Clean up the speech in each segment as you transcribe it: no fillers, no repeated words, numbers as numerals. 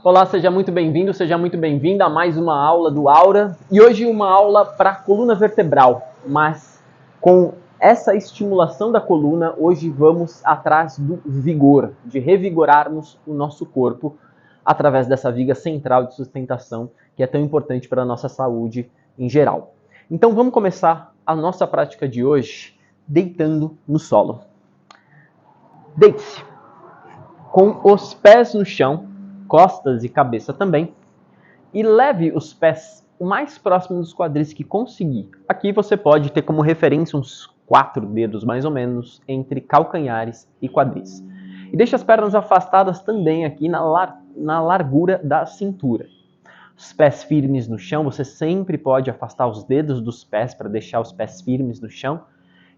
Olá, seja muito bem-vindo, seja muito bem-vinda a mais uma aula do Aura. E hoje uma aula para a coluna vertebral, mas com essa estimulação da coluna, hoje vamos atrás do vigor, de revigorarmos o nosso corpo através dessa viga central de sustentação que é tão importante para a nossa saúde em geral. Então vamos começar a nossa prática de hoje deitando no solo. Deite-se com os pés no chão, costas e cabeça também, e leve os pés o mais próximo dos quadris que conseguir. Aqui você pode ter como referência uns 4 dedos mais ou menos entre calcanhares e quadris. E deixe as pernas afastadas também aqui na largura da cintura. Os pés firmes no chão, você sempre pode afastar os dedos dos pés para deixar os pés firmes no chão.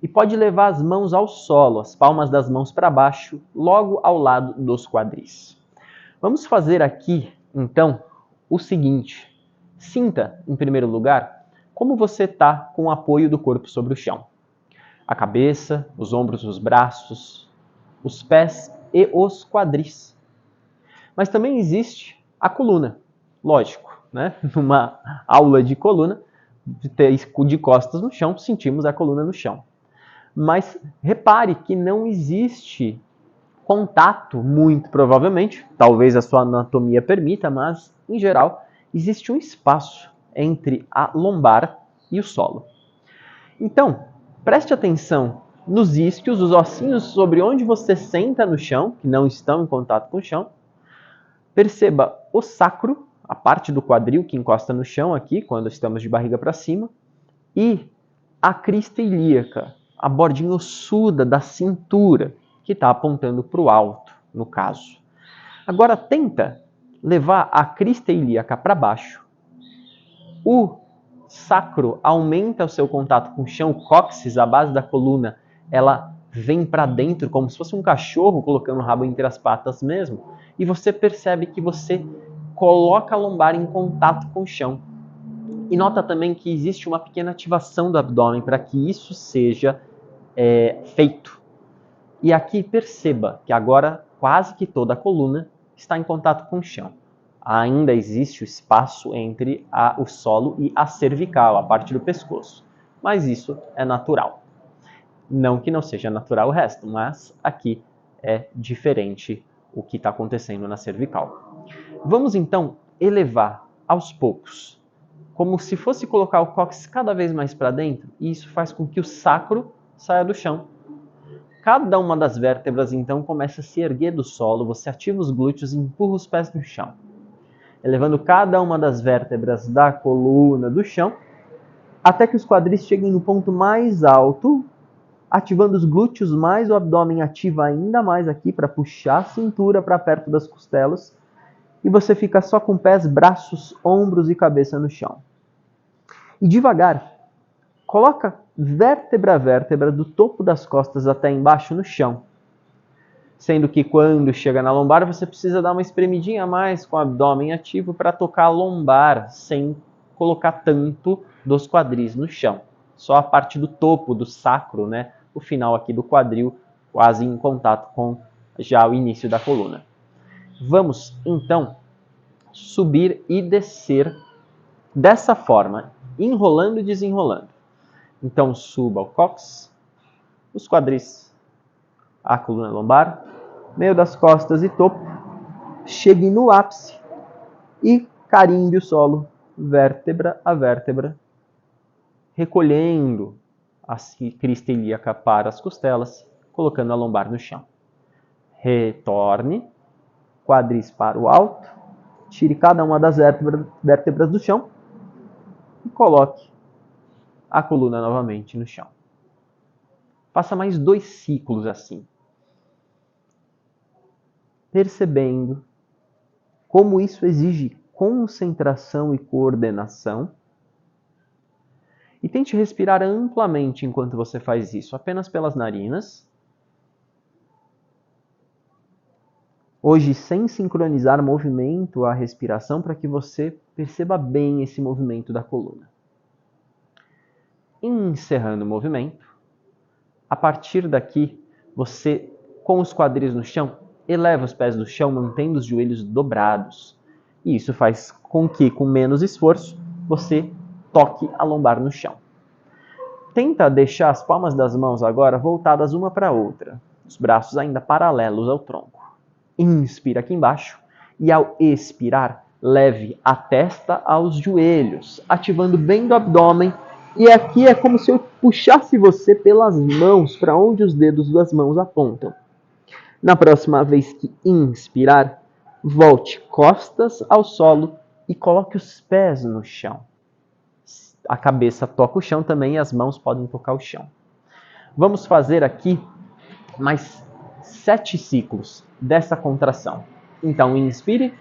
E pode levar as mãos ao solo, as palmas das mãos para baixo, logo ao lado dos quadris. Vamos fazer aqui, então, o seguinte. Sinta, em primeiro lugar, como você está com o apoio do corpo sobre o chão. A cabeça, os ombros, os braços, os pés e os quadris. Mas também existe a coluna. Lógico, né? Numa aula de coluna, de costas no chão, sentimos a coluna no chão. Mas repare que não existe contato, muito provavelmente, talvez a sua anatomia permita, mas em geral existe um espaço entre a lombar e o solo. Então, preste atenção nos isquios, os ossinhos sobre onde você senta no chão, que não estão em contato com o chão. Perceba o sacro, a parte do quadril que encosta no chão aqui, quando estamos de barriga para cima, e a crista ilíaca, a bordinha ossuda da cintura, que está apontando para o alto, no caso. Agora tenta levar a crista ilíaca para baixo. O sacro aumenta o seu contato com o chão, o cóccix, a base da coluna, ela vem para dentro como se fosse um cachorro colocando o rabo entre as patas mesmo. E você percebe que você coloca a lombar em contato com o chão. E nota também que existe uma pequena ativação do abdômen para que isso seja feito. E aqui perceba que agora quase que toda a coluna está em contato com o chão. Ainda existe o espaço entre o solo e a cervical, a parte do pescoço. Mas isso é natural. Não que não seja natural o resto, mas aqui é diferente o que está acontecendo na cervical. Vamos então elevar aos poucos, como se fosse colocar o cóccix cada vez mais para dentro, e isso faz com que o sacro saia do chão. Cada uma das vértebras então começa a se erguer do solo, você ativa os glúteos e empurra os pés no chão, elevando cada uma das vértebras da coluna do chão, até que os quadris cheguem no ponto mais alto, ativando os glúteos mais, o abdômen ativa ainda mais aqui para puxar a cintura para perto das costelas, e você fica só com pés, braços, ombros e cabeça no chão. E devagar, coloca vértebra a vértebra do topo das costas até embaixo no chão. Sendo que quando chega na lombar, você precisa dar uma espremidinha a mais com o abdômen ativo para tocar a lombar, sem colocar tanto dos quadris no chão. Só a parte do topo, do sacro, né? O final aqui do quadril, quase em contato com já o início da coluna. Vamos, então, subir e descer dessa forma, enrolando e desenrolando. Então, suba o cóccix, os quadris, a coluna lombar, meio das costas e topo, chegue no ápice e carimbe o solo, vértebra a vértebra, recolhendo a crista ilíaca para as costelas, colocando a lombar no chão. Retorne, quadris para o alto, tire cada uma das vértebras do chão e coloque a coluna novamente no chão. Faça mais 2 ciclos assim, percebendo como isso exige concentração e coordenação. E tente respirar amplamente enquanto você faz isso, apenas pelas narinas. Hoje, sem sincronizar movimento à respiração, para que você perceba bem esse movimento da coluna. Encerrando o movimento, a partir daqui, você, com os quadris no chão, eleva os pés do chão, mantendo os joelhos dobrados. E isso faz com que, com menos esforço, você toque a lombar no chão. Tenta deixar as palmas das mãos agora voltadas uma para a outra, os braços ainda paralelos ao tronco. Inspira aqui embaixo e ao expirar, leve a testa aos joelhos, ativando bem do abdômen. E aqui é como se eu puxasse você pelas mãos para onde os dedos das mãos apontam. Na próxima vez que inspirar, volte costas ao solo e coloque os pés no chão. A cabeça toca o chão também e as mãos podem tocar o chão. Vamos fazer aqui mais 7 ciclos dessa contração. Então, inspire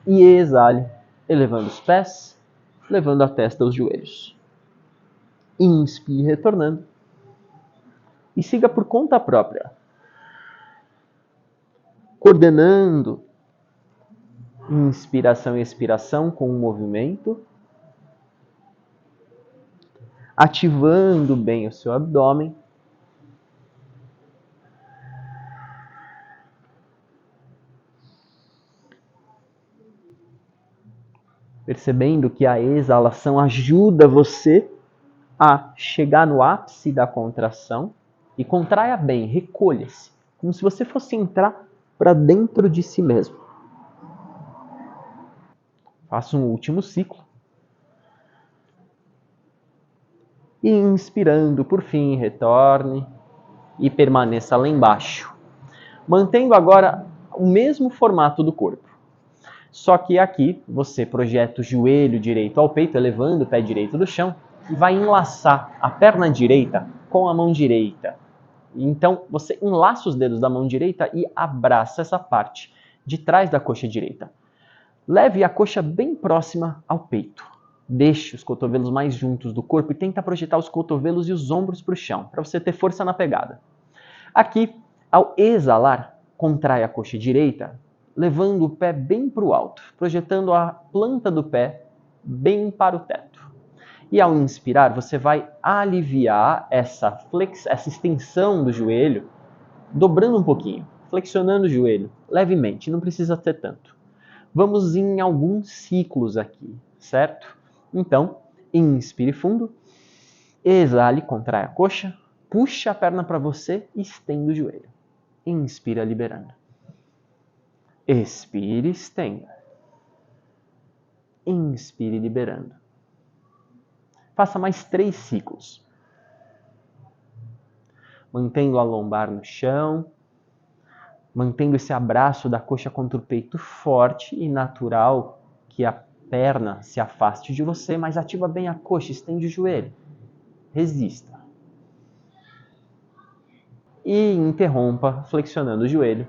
e exale, elevando os pés, levando a testa aos joelhos. Inspire, retornando. E siga por conta própria, coordenando inspiração e expiração com o movimento, ativando bem o seu abdômen, percebendo que a exalação ajuda você a chegar no ápice da contração e contraia bem, recolha-se, como se você fosse entrar para dentro de si mesmo. Faça um último ciclo. E inspirando, por fim, retorne e permaneça lá embaixo. Mantendo agora o mesmo formato do corpo. Só que aqui você projeta o joelho direito ao peito, elevando o pé direito do chão, e vai enlaçar a perna direita com a mão direita. Então você enlaça os dedos da mão direita e abraça essa parte de trás da coxa direita. Leve a coxa bem próxima ao peito. Deixe os cotovelos mais juntos do corpo e tenta projetar os cotovelos e os ombros para o chão, para você ter força na pegada. Aqui, ao exalar, contrai a coxa direita, levando o pé bem para o alto, projetando a planta do pé bem para o teto. E ao inspirar, você vai aliviar essa extensão do joelho, dobrando um pouquinho, flexionando o joelho levemente, não precisa ter tanto. Vamos em alguns ciclos aqui, certo? Então, inspire fundo, exale, contrai a coxa, puxa a perna para você e estenda o joelho. Inspira, liberando. Expire, estenda. Inspire, liberando. Faça mais 3 ciclos. Mantendo a lombar no chão, mantendo esse abraço da coxa contra o peito forte e natural que a perna se afaste de você, mas ativa bem a coxa, estende o joelho. Resista. E interrompa flexionando o joelho,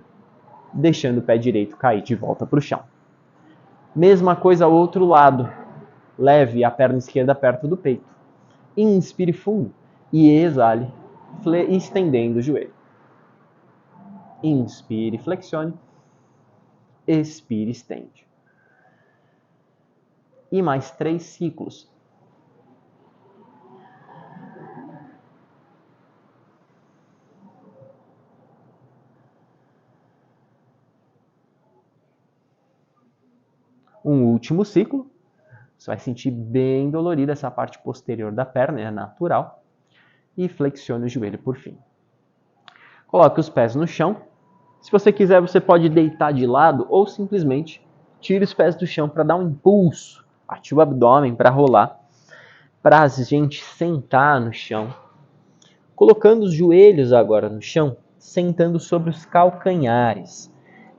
deixando o pé direito cair de volta para o chão. Mesma coisa ao outro lado. Leve a perna esquerda perto do peito. Inspire fundo e exale, estendendo o joelho. Inspire, flexione. Expire, estende. E mais 3 ciclos. Um último ciclo. Você vai sentir bem dolorida essa parte posterior da perna, é natural. E flexione o joelho por fim. Coloque os pés no chão. Se você quiser, você pode deitar de lado ou simplesmente tire os pés do chão para dar um impulso. Ative o abdômen para rolar. Para a gente sentar no chão. Colocando os joelhos agora no chão, sentando sobre os calcanhares.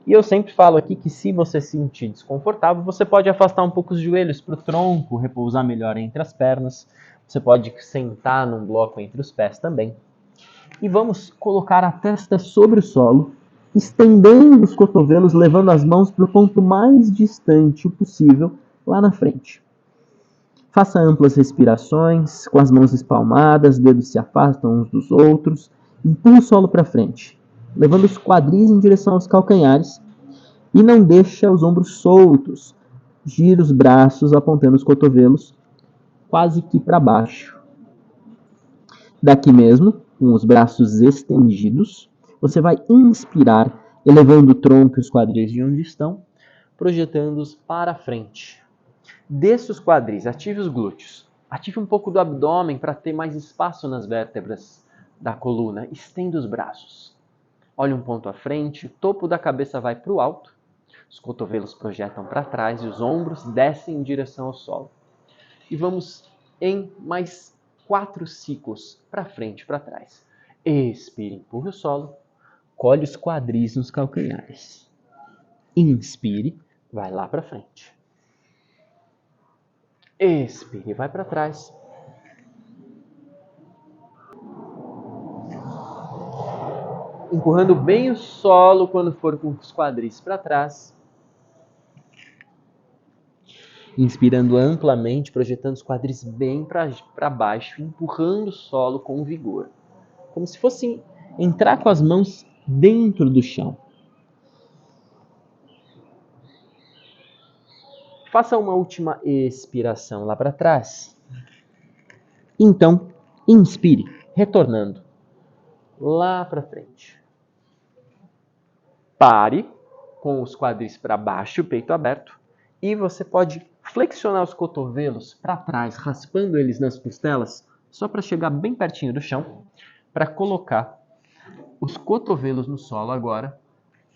E eu sempre falo aqui que se você se sentir desconfortável, você pode afastar um pouco os joelhos para o tronco, repousar melhor entre as pernas. Você pode sentar num bloco entre os pés também. E vamos colocar a testa sobre o solo, estendendo os cotovelos, levando as mãos para o ponto mais distante possível, lá na frente. Faça amplas respirações, com as mãos espalmadas, dedos se afastam uns dos outros. Empurra o solo para frente, levando os quadris em direção aos calcanhares e não deixa os ombros soltos. Gira os braços apontando os cotovelos quase que para baixo. Daqui mesmo, com os braços estendidos, você vai inspirar, elevando o tronco e os quadris de onde estão, projetando-os para frente. Desça os quadris, ative os glúteos. Ative um pouco do abdômen para ter mais espaço nas vértebras da coluna. Estenda os braços. Olhe um ponto à frente, o topo da cabeça vai para o alto. Os cotovelos projetam para trás e os ombros descem em direção ao solo. E vamos em mais 4 ciclos, para frente e para trás. Expire, empurre o solo. Colhe os quadris nos calcanhares. Inspire, vai lá para frente. Expire, vai para trás. Empurrando bem o solo quando for com os quadris para trás. Inspirando amplamente, projetando os quadris bem para baixo, empurrando o solo com vigor. Como se fosse entrar com as mãos dentro do chão. Faça uma última expiração lá para trás. Então, inspire, retornando lá para frente. Pare com os quadris para baixo, o peito aberto, e você pode flexionar os cotovelos para trás, raspando eles nas costelas, só para chegar bem pertinho do chão, para colocar os cotovelos no solo agora,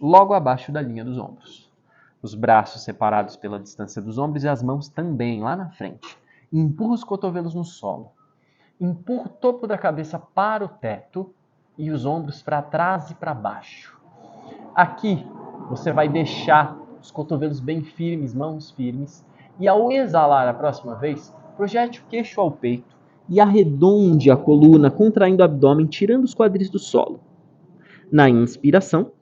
logo abaixo da linha dos ombros. Os braços separados pela distância dos ombros e as mãos também lá na frente. Empurra os cotovelos no solo. Empurra o topo da cabeça para o teto e os ombros para trás e para baixo. Aqui você vai deixar os cotovelos bem firmes, mãos firmes. E ao exalar a próxima vez, projete o queixo ao peito e arredonde a coluna, contraindo o abdômen, tirando os quadris do solo. Na inspiração,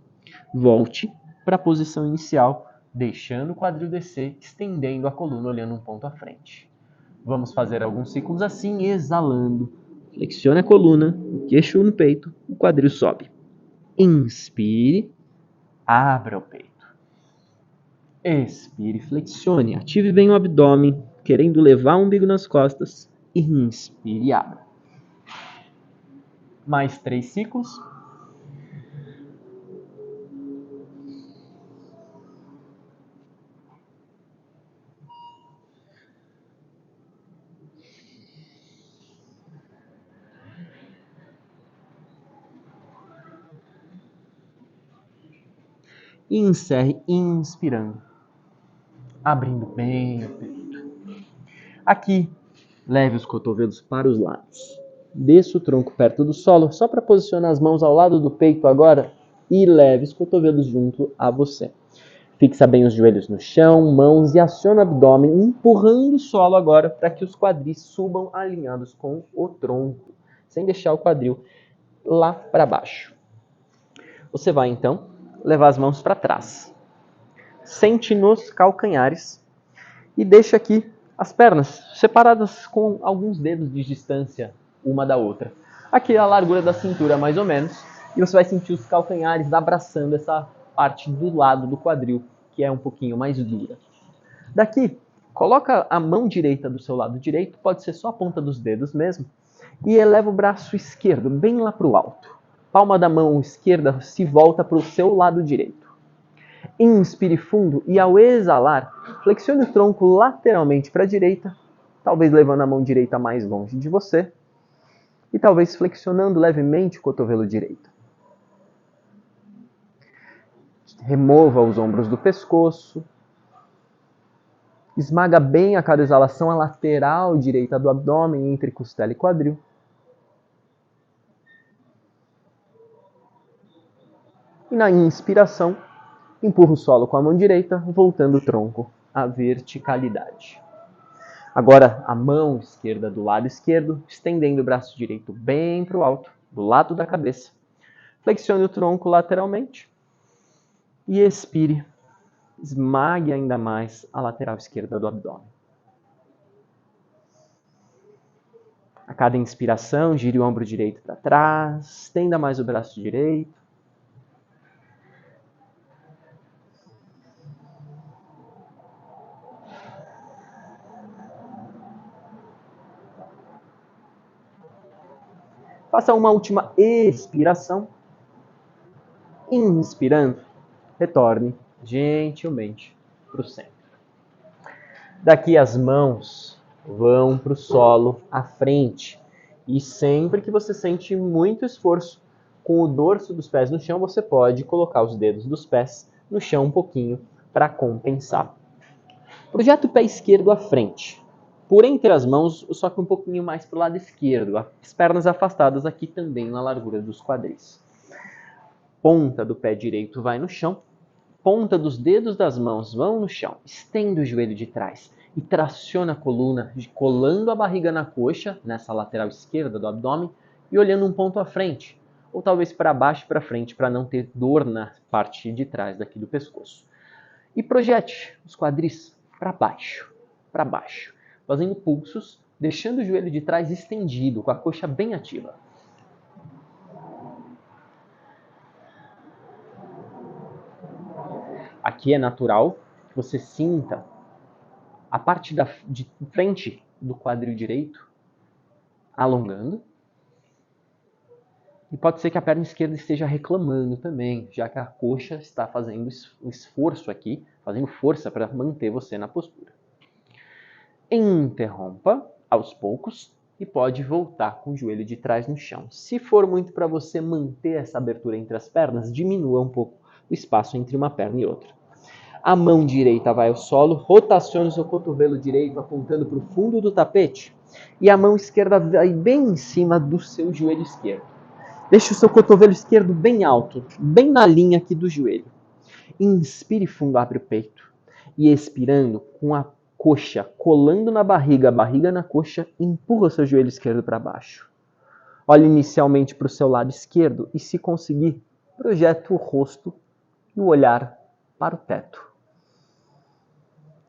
volte para a posição inicial, deixando o quadril descer, estendendo a coluna, olhando um ponto à frente. Vamos fazer alguns ciclos assim, exalando. Flexione a coluna, o queixo no peito, o quadril sobe. Inspire, abra o peito. Expire, flexione, ative bem o abdômen, querendo levar o umbigo nas costas. Inspire e abra. Mais 3 ciclos. E encerre inspirando, abrindo bem o peito. Aqui, leve os cotovelos para os lados. Desça o tronco perto do solo, só para posicionar as mãos ao lado do peito agora e leve os cotovelos junto a você. Fixa bem os joelhos no chão, mãos e aciona o abdômen, empurrando o solo agora para que os quadris subam alinhados com o tronco, sem deixar o quadril lá para baixo. Você vai então levar as mãos para trás. Sente nos calcanhares e deixa aqui as pernas separadas com alguns dedos de distância uma da outra. Aqui a largura da cintura mais ou menos, e você vai sentir os calcanhares abraçando essa parte do lado do quadril, que é um pouquinho mais dura. Daqui, coloca a mão direita do seu lado direito, pode ser só a ponta dos dedos mesmo, e eleva o braço esquerdo bem lá para o alto. Palma da mão esquerda se volta para o seu lado direito. Inspire fundo e ao exalar, flexione o tronco lateralmente para a direita, talvez levando a mão direita mais longe de você, e talvez flexionando levemente o cotovelo direito. Remova os ombros do pescoço. Esmaga bem a cada exalação a lateral direita do abdômen entre costela e quadril. E na inspiração, empurra o solo com a mão direita, voltando o tronco à verticalidade. Agora a mão esquerda do lado esquerdo, estendendo o braço direito bem para o alto, do lado da cabeça. Flexione o tronco lateralmente e expire. Esmague ainda mais a lateral esquerda do abdômen. A cada inspiração, gire o ombro direito para trás, estenda mais o braço direito. Faça uma última expiração. Inspirando, retorne gentilmente para o centro. Daqui as mãos vão para o solo à frente. E sempre que você sente muito esforço com o dorso dos pés no chão, você pode colocar os dedos dos pés no chão um pouquinho para compensar. Projeta o pé esquerdo à frente. Por entre as mãos, só que um pouquinho mais para o lado esquerdo. As pernas afastadas aqui também na largura dos quadris. Ponta do pé direito vai no chão. Ponta dos dedos das mãos vão no chão. Estenda o joelho de trás e traciona a coluna, colando a barriga na coxa, nessa lateral esquerda do abdômen, e olhando um ponto à frente, ou talvez para baixo e para frente, para não ter dor na parte de trás daqui do pescoço. E projete os quadris para baixo, fazendo pulsos, deixando o joelho de trás estendido, com a coxa bem ativa. Aqui é natural que você sinta a parte de frente do quadril direito alongando. E pode ser que a perna esquerda esteja reclamando também, já que a coxa está fazendo um esforço aqui, fazendo força para manter você na postura. Interrompa aos poucos e pode voltar com o joelho de trás no chão. Se for muito para você manter essa abertura entre as pernas, diminua um pouco o espaço entre uma perna e outra. A mão direita vai ao solo, rotacione o seu cotovelo direito apontando para o fundo do tapete e a mão esquerda vai bem em cima do seu joelho esquerdo. Deixe o seu cotovelo esquerdo bem alto, bem na linha aqui do joelho. Inspire fundo, abre o peito e expirando com a coxa colando na barriga, a barriga na coxa, empurra o seu joelho esquerdo para baixo. Olhe inicialmente para o seu lado esquerdo e, se conseguir, projeta o rosto e o olhar para o teto.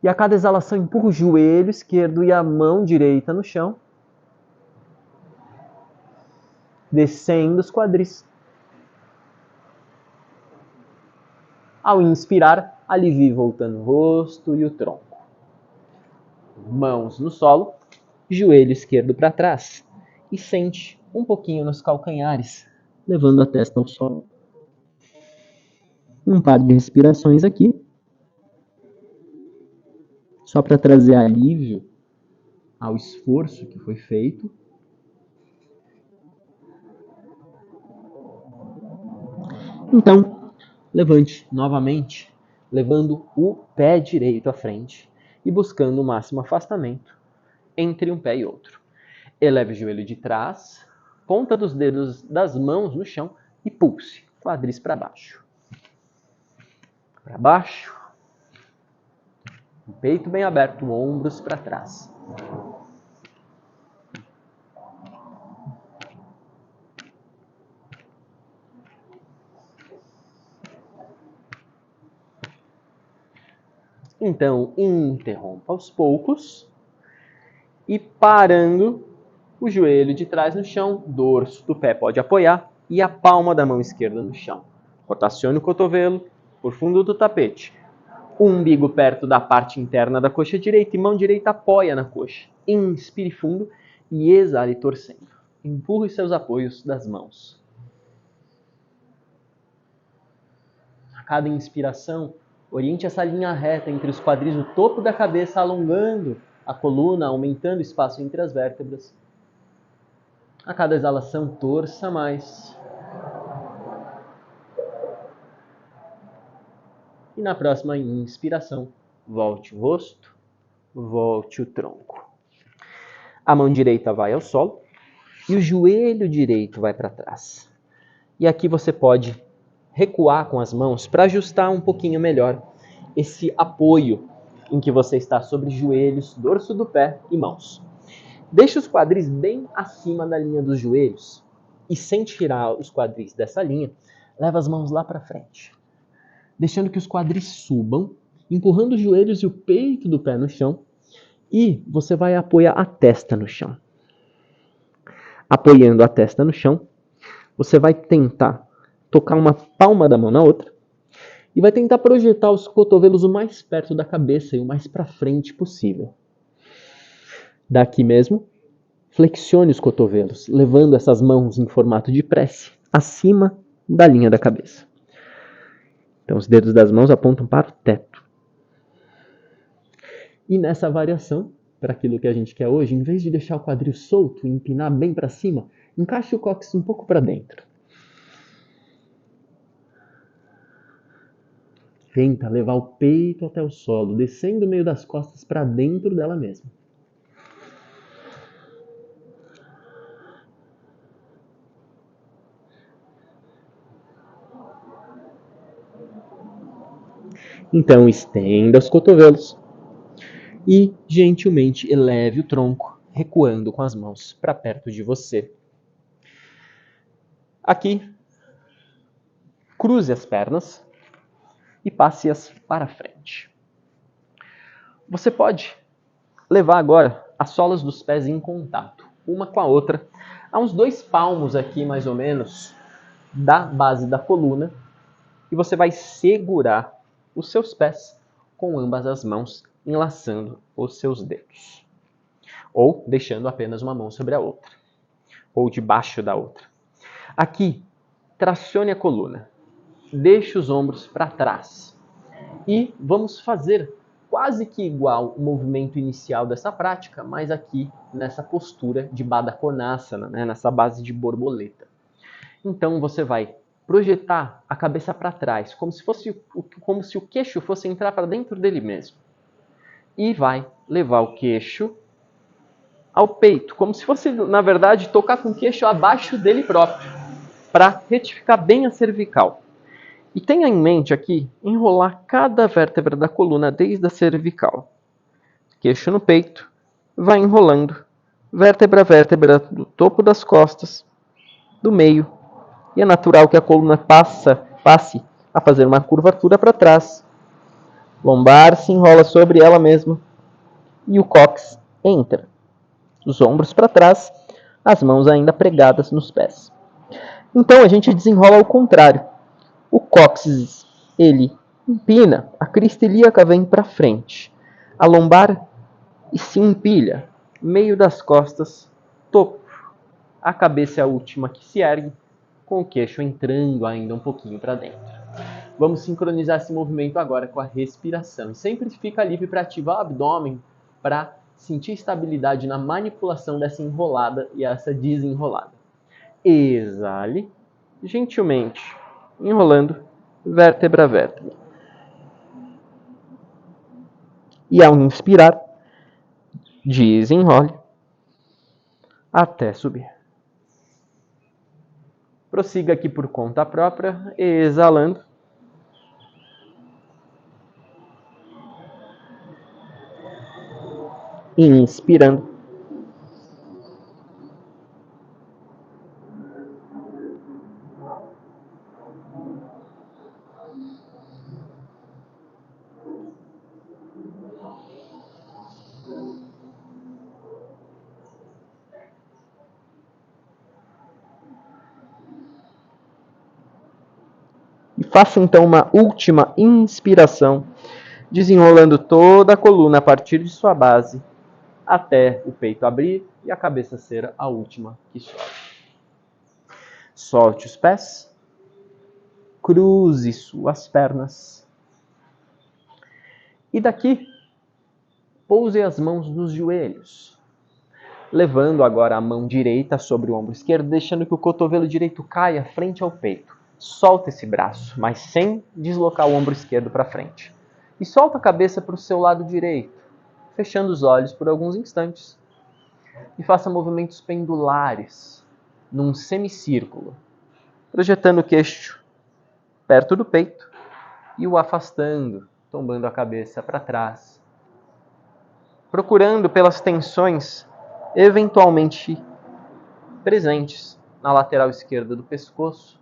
E a cada exalação, empurra o joelho esquerdo e a mão direita no chão, descendo os quadris. Ao inspirar, alivie voltando o rosto e o tronco. Mãos no solo, joelho esquerdo para trás e sente um pouquinho nos calcanhares, levando a testa ao solo. Um par de respirações aqui, só para trazer alívio ao esforço que foi feito. Então, levante novamente, levando o pé direito à frente e buscando o máximo afastamento entre um pé e outro. Eleve o joelho de trás, ponta dos dedos das mãos no chão e pulse, quadris para baixo. Para baixo, o peito bem aberto, ombros para trás. Então, interrompa aos poucos e parando o joelho de trás no chão, dorso do pé pode apoiar e a palma da mão esquerda no chão. Rotacione o cotovelo por fundo do tapete. O umbigo perto da parte interna da coxa direita e mão direita apoia na coxa. Inspire fundo e exale torcendo. Empurre seus apoios das mãos. A cada inspiração, oriente essa linha reta entre os quadris no topo da cabeça, alongando a coluna, aumentando o espaço entre as vértebras. A cada exalação, torça mais. E na próxima inspiração, volte o rosto, volte o tronco. A mão direita vai ao solo e o joelho direito vai para trás. E aqui você pode recuar com as mãos para ajustar um pouquinho melhor esse apoio em que você está sobre joelhos, dorso do pé e mãos. Deixe os quadris bem acima da linha dos joelhos e, sem tirar os quadris dessa linha, leva as mãos lá para frente, deixando que os quadris subam, empurrando os joelhos e o peito do pé no chão, e você vai apoiar a testa no chão. Apoiando a testa no chão, você vai tentar tocar uma palma da mão na outra e vai tentar projetar os cotovelos o mais perto da cabeça e o mais para frente possível. Daqui mesmo, flexione os cotovelos, levando essas mãos em formato de prece acima da linha da cabeça. Então, os dedos das mãos apontam para o teto. E nessa variação, para aquilo que a gente quer hoje, em vez de deixar o quadril solto e empinar bem para cima, encaixe o cóccix um pouco para dentro. Tenta levar o peito até o solo, descendo o meio das costas para dentro dela mesma. Então estenda os cotovelos e gentilmente eleve o tronco, recuando com as mãos para perto de você. Aqui, cruze as pernas e passe-as para frente. Você pode levar agora as solas dos pés em contato, uma com a outra, a uns 2 palmos aqui mais ou menos da base da coluna, e você vai segurar os seus pés com ambas as mãos, enlaçando os seus dedos, ou deixando apenas uma mão sobre a outra, ou debaixo da outra. Aqui, tracione a coluna, deixe os ombros para trás e vamos fazer quase que igual o movimento inicial dessa prática, mas aqui nessa postura de Baddha Konasana, né, nessa base de borboleta. Então você vai projetar a cabeça para trás, como se o queixo fosse entrar para dentro dele mesmo. E vai levar o queixo ao peito, como se fosse, na verdade, tocar com o queixo abaixo dele próprio, para retificar bem a cervical. E tenha em mente aqui, enrolar cada vértebra da coluna desde a cervical. Queixo no peito, vai enrolando, vértebra a vértebra do topo das costas, do meio, e é natural que a coluna passe a fazer uma curvatura para trás. Lombar se enrola sobre ela mesma e o cóccix entra. Os ombros para trás, as mãos ainda pregadas nos pés. Então a gente desenrola ao contrário. O cóccix, ele empina, a crista ilíaca vem para frente. A lombar se empilha, meio das costas, topo. A cabeça é a última que se ergue, com o queixo entrando ainda um pouquinho para dentro. Vamos sincronizar esse movimento agora com a respiração. Sempre fica livre para ativar o abdômen, para sentir estabilidade na manipulação dessa enrolada e essa desenrolada. Exale, gentilmente, enrolando vértebra a vértebra. E ao inspirar, desenrole até subir. Prossiga aqui por conta própria, exalando. Inspirando. E faça então uma última inspiração, desenrolando toda a coluna a partir de sua base, até o peito abrir e a cabeça ser a última que sobe. Solte os pés, cruze suas pernas. E daqui, pouse as mãos nos joelhos, levando agora a mão direita sobre o ombro esquerdo, deixando que o cotovelo direito caia frente ao peito. Solta esse braço, mas sem deslocar o ombro esquerdo para frente. E solta a cabeça para o seu lado direito, fechando os olhos por alguns instantes. E faça movimentos pendulares, num semicírculo, projetando o queixo perto do peito e o afastando, tombando a cabeça para trás. Procurando pelas tensões eventualmente presentes na lateral esquerda do pescoço.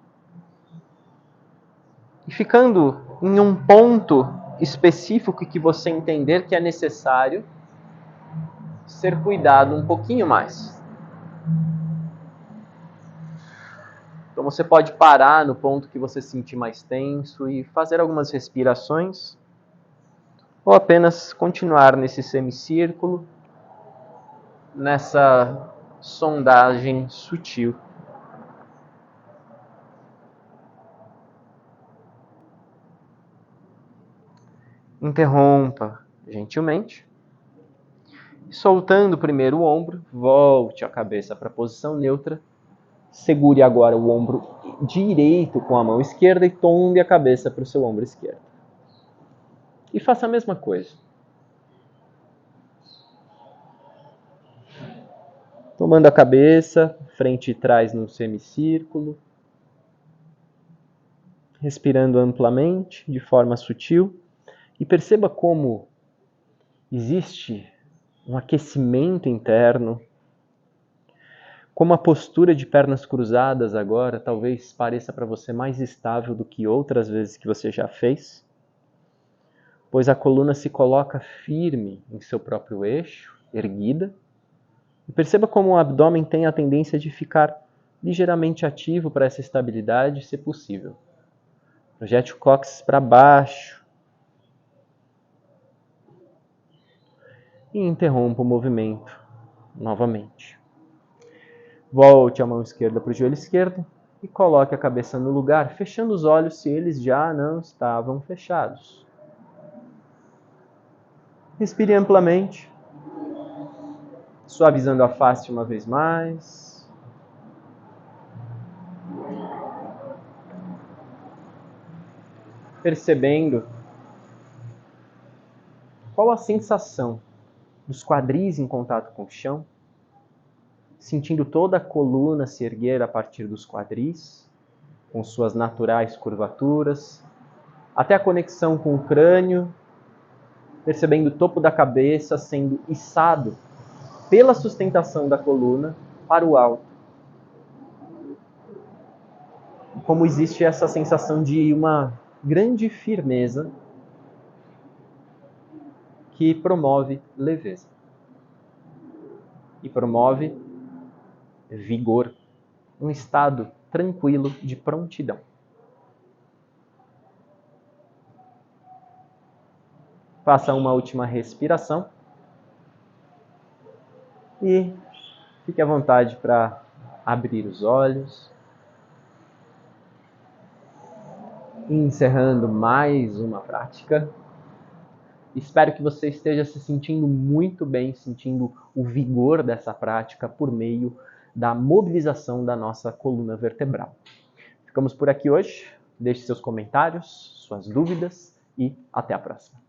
E ficando em um ponto específico que você entender que é necessário ser cuidado um pouquinho mais. Então você pode parar no ponto que você sentir mais tenso e fazer algumas respirações, ou apenas continuar nesse semicírculo, nessa sondagem sutil. Interrompa gentilmente Soltando primeiro o ombro, volte a cabeça para a posição neutra. Segure agora o ombro direito com a mão esquerda e tombe a cabeça para o seu ombro esquerdo. E faça a mesma coisa. Tomando a cabeça, frente e trás num semicírculo. Respirando amplamente, de forma sutil. E perceba como existe um aquecimento interno. Como a postura de pernas cruzadas agora talvez pareça para você mais estável do que outras vezes que você já fez, pois a coluna se coloca firme em seu próprio eixo, erguida, e perceba como o abdômen tem a tendência de ficar ligeiramente ativo para essa estabilidade, se possível. Projete o cóccix para baixo e interrompa o movimento novamente. Volte a mão esquerda para o joelho esquerdo e coloque a cabeça no lugar, fechando os olhos se eles já não estavam fechados. Respire amplamente, suavizando a face uma vez mais. Percebendo qual a sensação dos quadris em contato com o chão, sentindo toda a coluna se erguer a partir dos quadris, com suas naturais curvaturas, até a conexão com o crânio, percebendo o topo da cabeça sendo içado pela sustentação da coluna para o alto. Como existe essa sensação de uma grande firmeza que promove leveza e promove vigor, um estado tranquilo de prontidão. Faça uma última respiração e fique à vontade para abrir os olhos. Encerrando mais uma prática. Espero que você esteja se sentindo muito bem, sentindo o vigor dessa prática por meio da mobilização da nossa coluna vertebral. Ficamos por aqui hoje. Deixe seus comentários, suas dúvidas e até a próxima.